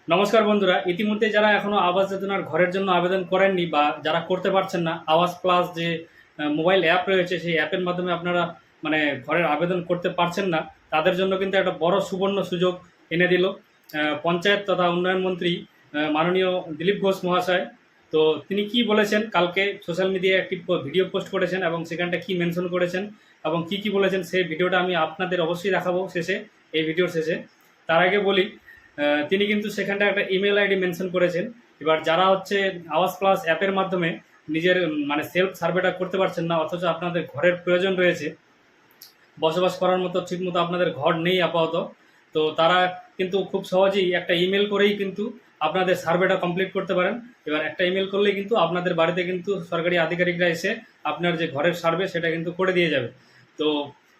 নমস্কার বন্ধুরা, ইতিমধ্যে যারা এখনো আবাস যোজনার ঘরের জন্য আবেদন করেননি বা যারা করতে পারছেন না, আবাস প্লাস যে মোবাইল অ্যাপ রয়েছে সেই অ্যাপের মাধ্যমে আপনারা ঘরের আবেদন করতে পারছেন না, তাদের জন্য কিন্তু একটা বড় সুবর্ণ সুযোগ এনে দিল পঞ্চায়েত তথা উন্নয়ন মন্ত্রী মাননীয় দিলীপ ঘোষ মহাশয়। তো তিনি কি বলেছেন, কালকে সোশ্যাল মিডিয়ায় একটি ভিডিও পোস্ট করেছেন এবং সেখানটা কি মেনশন করেছেন এবং কি বলেছেন সেই ভিডিওটা আমি আপনাদের অবশ্যই দেখাবো শেষে, এই ভিডিওর শেষে। তার আগে বলি, তিনি কিন্তু সেখানটা একটা ইমেল আইডি মেনশন করেছেন। এবার যারা আওয়াজ প্লাস অ্যাপের মাধ্যমে নিজের সেলফ সার্ভেটা করতে পারছেন না, অথচ আপনাদের ঘরের প্রয়োজন রয়েছে, বসবাস করার মতো ঠিকমতো আপনাদের ঘর নেই আপাতত, তো তারা কিন্তু খুব সহজেই একটা ইমেল করেই কিন্তু আপনাদের সার্ভেটা কমপ্লিট করতে পারেন। এবার একটা ইমেল করলেই কিন্তু আপনাদের বাড়িতে কিন্তু সরকারি আধিকারিকরা এসে আপনার যে ঘরের সার্ভে সেটা কিন্তু করে দিয়ে যাবে। তো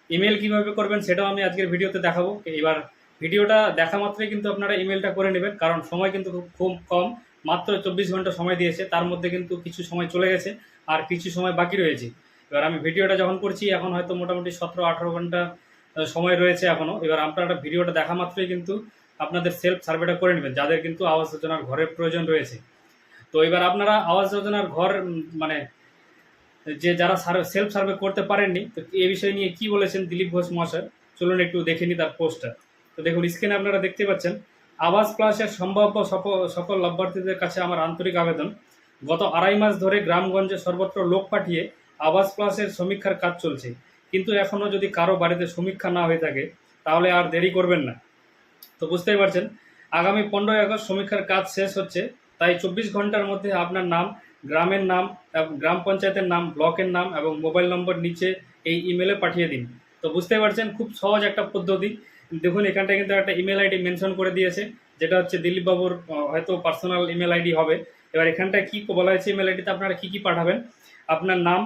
ইমেল কিভাবে করবেন সেটাও আমি আজকের ভিডিওতে দেখাবো। এবার ভিডিওটা দেখা মাত্রই কিন্তু আপনারা ইমেলটা করে নেবেন, কারণ সময় কিন্তু খুব কম, মাত্র 24 ঘন্টা সময় দিয়েছে, তার মধ্যে কিন্তু কিছু সময় চলে গেছে আর কিছু সময় বাকি রয়েছে। এবার আমি ভিডিওটা যখন করছি এখন হয়তো মোটামুটি 17-18 ঘন্টা সময় রয়েছে এখনও। এবার আপনারা ভিডিওটা দেখা মাত্রই কিন্তু আপনাদের সেলফ সার্ভেটা করে নেবেন, যাদের কিন্তু আবাস যোজনার ঘরের প্রয়োজন রয়েছে। তো এবার আপনারা আবাস যোজনার ঘর যারা সেলফ সার্ভে করতে পারেননি, তো এই বিষয় নিয়ে কি বলেছেন দিলীপ ঘোষ মহাশয়, চলুন একটু দেখে নিই তার পোস্টটা। তো দেখুন, স্ক্রিনে আপনারা দেখতে পাচ্ছেন, আবাস প্লাসের সম্ভাব্য সকল লাভার্থীদের কাছে আমার আন্তরিক আবেদন। গত 2.5 মাস ধরে গ্রামগঞ্জে সর্বত্র লোক পাঠিয়ে আবাস প্লাসের সমীক্ষার কাজ চলছে, কিন্তু এখনও যদি কারো বাড়িতে সমীক্ষা না হয়ে থাকে তাহলে আর দেরি করবেন না। তো বুঝতেই পারছেন, আগামী 15 আগস্ট সমীক্ষার কাজ শেষ হচ্ছে, তাই 24 ঘন্টার মধ্যে আপনার নাম, গ্রামের নাম, গ্রাম পঞ্চায়েতের নাম, ব্লকের নাম এবং মোবাইল নম্বর নিচে এই ইমেলে পাঠিয়ে দিন। তো বুঝতেই পারছেন, খুব সহজ একটা পদ্ধতি। দেখুন, এখানটা কিন্তু একটা ইমেল আইডি মেনশন করে দিয়েছে, যেটা হচ্ছে দিলীপ বাবুর হয়তো পার্সোনাল ইমেল আইডি হবে। এবার এখানটায় কি বলা হয়েছে, ইমেল আইডিতে আপনারা কি পাঠাবেন, আপনার নাম,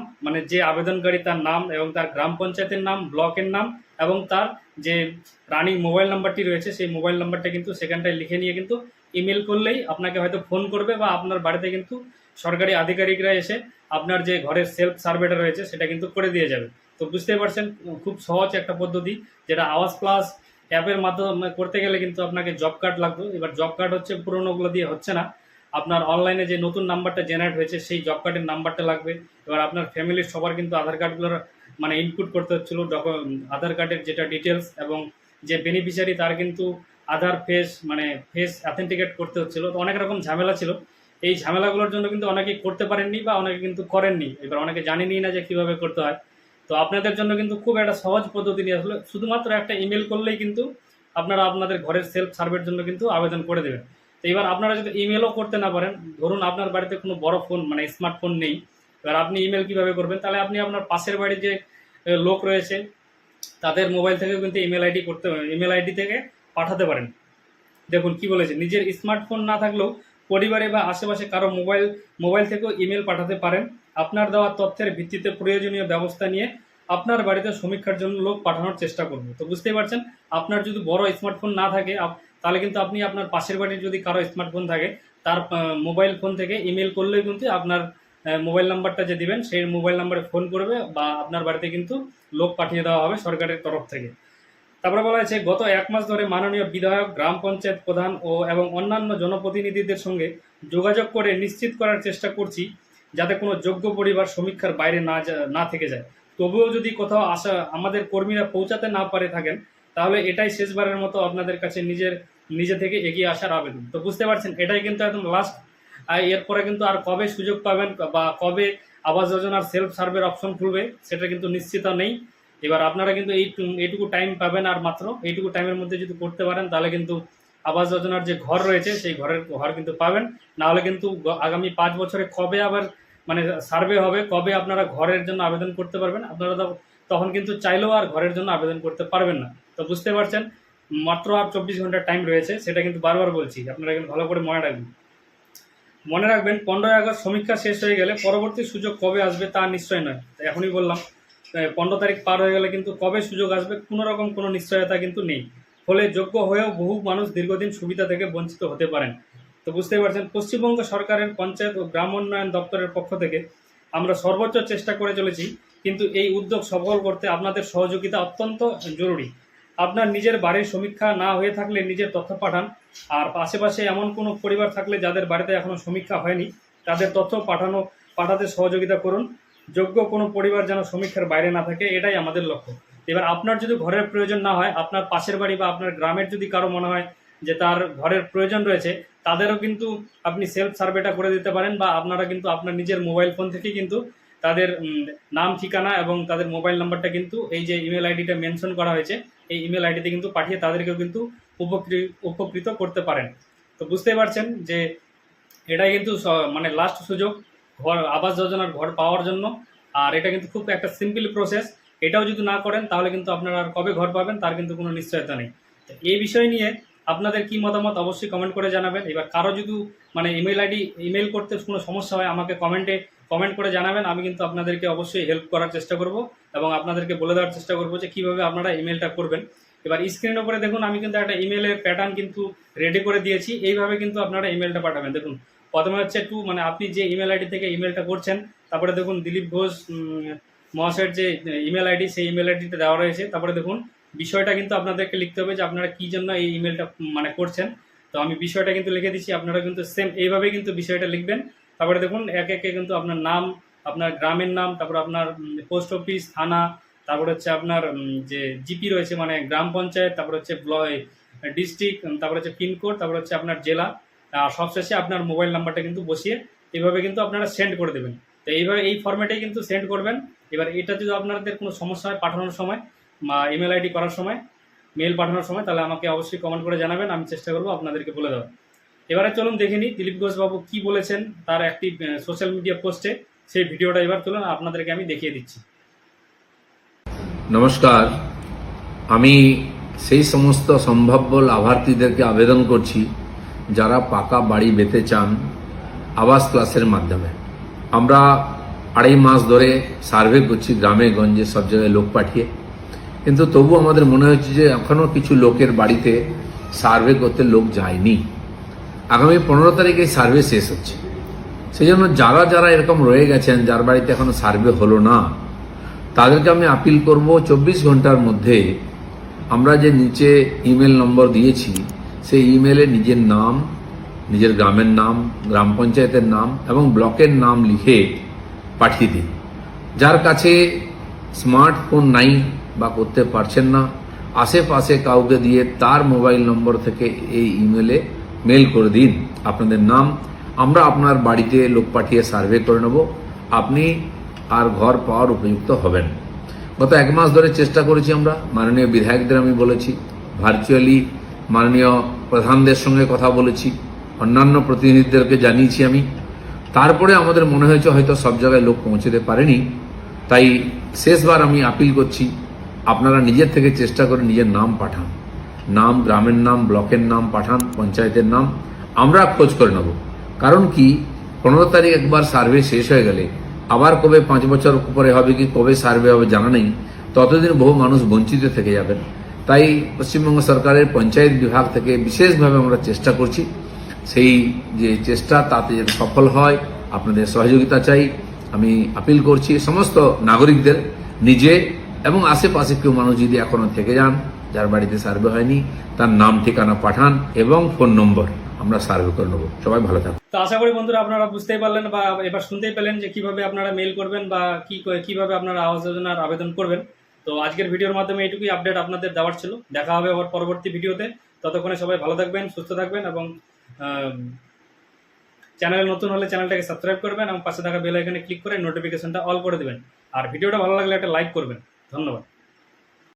যে আবেদনকারী তার নাম এবং তার গ্রাম পঞ্চায়েতের নাম, ব্লকের নাম এবং তার যে রানিং মোবাইল নাম্বারটি রয়েছে সেই মোবাইল নাম্বারটা কিন্তু সেখানটায় লিখে নিয়ে কিন্তু ইমেল করলেই আপনাকে হয়তো ফোন করবে বা আপনার বাড়িতে কিন্তু সরকারি আধিকারিকরা এসে আপনার যে ঘরের সেলফ সার্ভেটা রয়েছে সেটা কিন্তু করে দিয়ে যাবে। তো বুঝতেই পারছেন, খুব সহজ একটা পদ্ধতি, যেটা আওয়াজ প্লাস অ্যাপের মাধ্যমে করতে গেলে কিন্তু আপনাকে জব কার্ড লাগবে। এবার জব কার্ড পুরোনোগুলো দিয়ে হচ্ছে না, আপনার অনলাইনে যে নতুন নাম্বারটা জেনারেট হয়েছে সেই জব কার্ডের নাম্বারটা লাগবে। এবার আপনার ফ্যামিলির সবার কিন্তু আধার কার্ডগুলোর ইনপুট করতে হচ্ছিলো, আধার কার্ডের যেটা ডিটেলস এবং যে বেনিফিশিয়ারি তার কিন্তু আধার ফেস অথেন্টিকেট করতে হচ্ছিলো। তো অনেক রকম ঝামেলা ছিল, এই ঝামেলাগুলোর জন্য কিন্তু অনেকেই করতে পারেননি বা অনেকে কিন্তু করেননি, এবার অনেকে জানেনি না যে কীভাবে করতে হয়। তো আপনাদের জন্য কিন্তু খুব একটা সহজ পদ্ধতি নিয়ে আসলে, শুধুমাত্র একটা ইমেল করলেই কিন্তু আপনারা আপনাদের ঘরের সেলফ সার্ভের জন্য কিন্তু আবেদন করে দেবেন। তো এবার আপনারা যদি ইমেলও করতে না পারেন, ধরুন আপনার বাড়িতে কোনো বড় ফোন স্মার্টফোন নেই, এবার আপনি ইমেল কীভাবে করবেন, তাহলে আপনি আপনার পাশের বাড়ির যে লোক রয়েছে তাদের মোবাইল থেকেও কিন্তু ইমেল আইডি থেকে পাঠাতে পারেন। দেখুন কি বলেছে, নিজের স্মার্টফোন না থাকলেও পরিবারে বা আশেপাশে কারো মোবাইল থেকেও ইমেল পাঠাতে পারেন। আপনার দেওয়া তথ্যের ভিত্তিতে প্রয়োজনীয় ব্যবস্থা নিয়ে আপনার বাড়িতে সমীক্ষার জন্য লোক পাঠানোর চেষ্টা করব। তো বুঝতেই পারছেন, আপনার যদি বড় স্মার্টফোন না থাকে তাহলে কিন্তু আপনি আপনার পাশের বাড়ির যদি কারো স্মার্টফোন থাকে তার মোবাইল ফোন থেকে ইমেল করলেই কিন্তু আপনার মোবাইল নাম্বারটা যে দিবেন সেই মোবাইল নাম্বারে ফোন করবে বা আপনার বাড়িতে কিন্তু লোক পাঠিয়ে দেওয়া হবে সরকারের তরফ থেকে। তারপরে বলা হয়েছে, গত 1 মাস ধরে মাননীয় বিধায়ক, গ্রাম পঞ্চায়েত প্রধান এবং অন্যান্য জনপ্রতিনিধিদের সঙ্গে যোগাযোগ করে নিশ্চিত করার চেষ্টা করছি যাতে কোনো যোগ্য পরিবার সমীক্ষার বাইরে না থেকে যায়। তবুও যদি কোথাও আমাদের কর্মীরা পৌঁছাতে না পারে থাকেন, তাহলে এটাই শেষবারের মতো আপনাদের কাছে নিজে থেকে এগিয়ে আসার আবেদন। তো বুঝতে পারছেন, এটাই কিন্তু একদম লাস্ট। এরপরে কিন্তু আর কবে সুযোগ পাবেন বা কবে আবাস যোজনার সেলফ সার্ভের অপশন খুলবে সেটা কিন্তু নিশ্চিত নেই। এবার আপনারা কিন্তু এইটুকু টাইম পাবেন, আর মাত্র এইটুকু টাইমের মধ্যে যদি করতে পারেন তাহলে কিন্তু আবাস যোজনার যে ঘর রয়েছে সেই ঘর কিন্তু পাবেন। নাহলে কিন্তু আগামী 5 বছরে কবে আবার সার্ভে হবে, কবে আপনারা ঘরের জন্য আবেদন করতে পারবেন, আপনারা তখন কিন্তু চাইলেও আর ঘরের জন্য আবেদন করতে পারবেন না। তো বুঝতে পারছেন, মাত্র আর 24 ঘন্টার টাইম রয়েছে, সেটা কিন্তু বারবার বলছি, আপনারা কিন্তু ভালো করে মনে রাখবেন 15 আগস্ট সমীক্ষা শেষ হয়ে গেলে পরবর্তী সুযোগ কবে আসবে তা নিশ্চয় নয়। এখনই বললাম, 15 তারিখ পার হয়ে গেলে কিন্তু কবে সুযোগ আসবে কোনো নিশ্চয়তা কিন্তু নেই। ফলে যোগ্য হয়েও বহু মানুষ দীর্ঘদিন সুবিধা থেকে বঞ্চিত হতে পারেন। তো বুঝতেই পারছেন, পশ্চিমবঙ্গ সরকারের পঞ্চায়েত ও গ্রাম উন্নয়ন দপ্তরের পক্ষ থেকে আমরা সর্বোচ্চ চেষ্টা করে চলেছি, কিন্তু এই উদ্যোগ সফল করতে আপনাদের সহযোগিতা অত্যন্ত জরুরি। আপনার নিজের বাড়ির সমীক্ষা না হয়ে থাকলে নিজের তথ্য পাঠান। আর আশেপাশে এমন কোনো পরিবার থাকলে যাদের বাড়িতে এখনও সমীক্ষা হয়নি, তাদের তথ্য পাঠাতে সহযোগিতা করুন। যোগ্য কোনো পরিবার যেন সমীক্ষার বাইরে না থাকে, এটাই আমাদের লক্ষ্য। এবার আপনার যদি ঘরের প্রয়োজন না হয়, আপনার পাশের বাড়ি বা আপনার গ্রামের যদি কারো মনে হয় যে তার ঘরের প্রয়োজন রয়েছে, তাদেরও কিন্তু আপনি সেলফ সার্ভেটা করে দিতে পারেন, বা আপনারা কিন্তু আপনার নিজের মোবাইল ফোন থেকে কিন্তু তাদের নাম, ঠিকানা এবং তাদের মোবাইল নাম্বারটা কিন্তু এই যে ইমেল আইডিটা মেনশন করা হয়েছে, এই ইমেল আইডিতে কিন্তু পাঠিয়ে তাদেরকেও কিন্তু উপকৃত করতে পারেন। তো বুঝতেই পারছেন যে এটাই কিন্তু মানে লাস্ট সুযোগ ঘর, আবাস যোজনার ঘর পাওয়ার জন্য। আর এটা কিন্তু খুব একটা সিম্পল প্রসেস। এটাও যদি না করেন তাহলে কিন্তু আপনারা আর কবে ঘর পাবেন তার কিন্তু কোনো নিশ্চয়তা নেই। তো এই বিষয় নিয়ে আপনাদের কি মতামত অবশ্যই কমেন্ট করে জানাবেন। এবার কারো যদি মানে ইমেল করতে কোনো সমস্যা হয়, আমাকে কমেন্ট করে জানাবেন। আমি কিন্তু আপনাদেরকে অবশ্যই হেল্প করার চেষ্টা করব এবং আপনাদেরকে বলে দেওয়ার চেষ্টা করব যে কীভাবে আপনারা ইমেলটা করবেন। এবার স্ক্রিনের উপরে দেখুন, আমি কিন্তু একটা ইমেলের প্যাটার্ন কিন্তু রেডি করে দিয়েছি। এইভাবে কিন্তু আপনারা ইমেলটা পাঠাবেন। দেখুন, প্রথমে হচ্ছে মানে আপনি যে ইমেল আইডি থেকে ইমেলটা করছেন, তারপরে দেখুন দিলীপ ঘোষ মহাশয়ের যে ইমেল আইডি, সেই ইমেল আইডিটা দেওয়া রয়েছে। তারপরে দেখুন বিষয়টা কিন্তু আপনাদেরকে লিখতে হবে যে আপনারা কী জন্য এই ইমেলটা মানে করছেন। তো আমি বিষয়টা কিন্তু লিখে দিচ্ছি, আপনারা কিন্তু সেম এইভাবে কিন্তু বিষয়টা লিখবেন। তারপরে দেখুন একে একে কিন্তু আপনার নাম, আপনার গ্রামের নাম, তারপর আপনার পোস্ট অফিস, থানা, তারপরে হচ্ছে আপনার যে জিপি রয়েছে মানে গ্রাম পঞ্চায়েত, তারপরে হচ্ছে ডিস্ট্রিক্ট, তারপরে হচ্ছে পিনকোড, তারপরে হচ্ছে আপনার জেলা, আর সবশেষে আপনার মোবাইল নাম্বারটা কিন্তু বসিয়ে এইভাবে কিন্তু আপনারা সেন্ড করে দেবেন। তো এইভাবে এই ফরম্যাটেই কিন্তু সেন্ড করবেন। এবার এটা যদি আপনাদের কোনো সমস্যা হয় পাঠানোর সময় বা ইমেল আইডি করার সময়, মেল পাঠানোর সময়, তাহলে আমাকে অবশ্যই কমেন্ট করে জানাবেন, আমি চেষ্টা করবো আপনাদেরকে বলে দেওয়ার। এবারে চলুন দেখে নিই দিলীপ ঘোষবাবু কী বলেছেন তার একটি সোশ্যাল মিডিয়া পোস্টে। সেই ভিডিওটা এবার চলুন আপনাদেরকে আমি দেখিয়ে দিচ্ছি। নমস্কার, আমি সেই সমস্ত সম্ভাব্য লাভার্থীদেরকে আবেদন করছি যারা পাকা বাড়ি পেতে চান আবাস প্লাসের মাধ্যমে। আমরা 2.5 মাস ধরে সার্ভে করছি গ্রামে গঞ্জে সব জায়গায় লোক পাঠিয়ে, কিন্তু তবু আমাদের মনে হচ্ছে যে এখনও কিছু লোকের বাড়িতে সার্ভে করতে লোক যায়নি। আগামী 15 তারিখে সার্ভে শেষ হচ্ছে। সেই জন্য যারা যারা এরকম রয়ে গেছেন, যার বাড়িতে এখনো সার্ভে হলো না, তাদেরকে আমি আপিল করব 24 ঘন্টার মধ্যে আমরা যে নিচে ইমেল নম্বর দিয়েছি সেই ইমেলে নিজের নাম, নিজের গ্রামের নাম, গ্রাম পঞ্চায়েতের নাম এবং ব্লকের নাম লিখে পাঠিয়ে দিন। যার কাছে স্মার্টফোন নাই বা করতে পারছেন না, আশেপাশে কাউকে দিয়ে তার মোবাইল নম্বর থেকে এই ইমেলে মেল করে দিন আপনাদের নাম। আমরা আপনার বাড়িতে লোক পাঠিয়ে সার্ভে করে নেব, আপনি আর ঘর পাওয়ার উপযুক্ত হবেন। গত 1 মাস ধরে চেষ্টা করেছি আমরা, মাননীয় বিধায়কদের আমি বলেছি, ভার্চুয়ালি মাননীয় প্রধানদের সঙ্গে কথা বলেছি, অন্যান্য প্রতিনিধিদেরকে জানিয়েছি আমি। তারপরে আমাদের মনে হয়েছে হয়তো সব জায়গায় লোক পৌঁছতে পারেনি, তাই শেষবার আমি আপিল করছি আপনারা নিজের থেকে চেষ্টা করে নিজের নাম পাঠান, নাম, গ্রামের নাম, ব্লকের নাম পাঠান, পঞ্চায়েতের নাম, আমরা খোঁজ করে নেব। কারণ কি 15 তারিখ একবার সার্ভে শেষ হয়ে গেলে আবার কবে 5 বছর পরে হবে কি কবে সার্ভে হবে জানা নেই, ততদিন বহু মানুষ বঞ্চিত থেকে যাবেন। তাই পশ্চিমবঙ্গ সরকারের পঞ্চায়েত বিভাগ থেকে বিশেষভাবে আমরা চেষ্টা করছি, সেই যে চেষ্টা তাতে যাতে সফল হয় আপনাদের সহযোগিতা চাই। আমি আপিল করছি সমস্ত নাগরিকদের, নিজে এবং আশেপাশে কেউ মানুষ যদি এখনো থেকে যান যার বাড়িতে সার্ভে হয়নি, তার নাম ঠিকানা পাঠান এবং ফোন নম্বর, আমরা সার্ভে করে নেব। সবাই ভালো থাকুন। তো আশা করি বন্ধুরা আপনারা বুঝতেই পারলেন বা এবার শুনতেই পেলেন যে কিভাবে আপনারা মেল করবেন বা কিভাবে আপনারা আবাস যোজনার আবেদন করবেন। তো আজকের ভিডিওর মাধ্যমে এইটুকুই আপডেট আপনাদের দেওয়ার ছিল। দেখা হবে আবার পরবর্তী ভিডিওতে। ততক্ষণে সবাই ভালো থাকবেন, সুস্থ থাকবেন এবং চ্যানেলে নতুন হলে চ্যানেলটাকে সাবস্ক্রাইব করবেন এবং পাশে থাকা বেল আইকনে ক্লিক করে নোটিফিকেশনটা অল করে দেবেন। আর ভিডিওটা ভালো লাগলে একটা লাইক করবেন। ধন্যবাদ।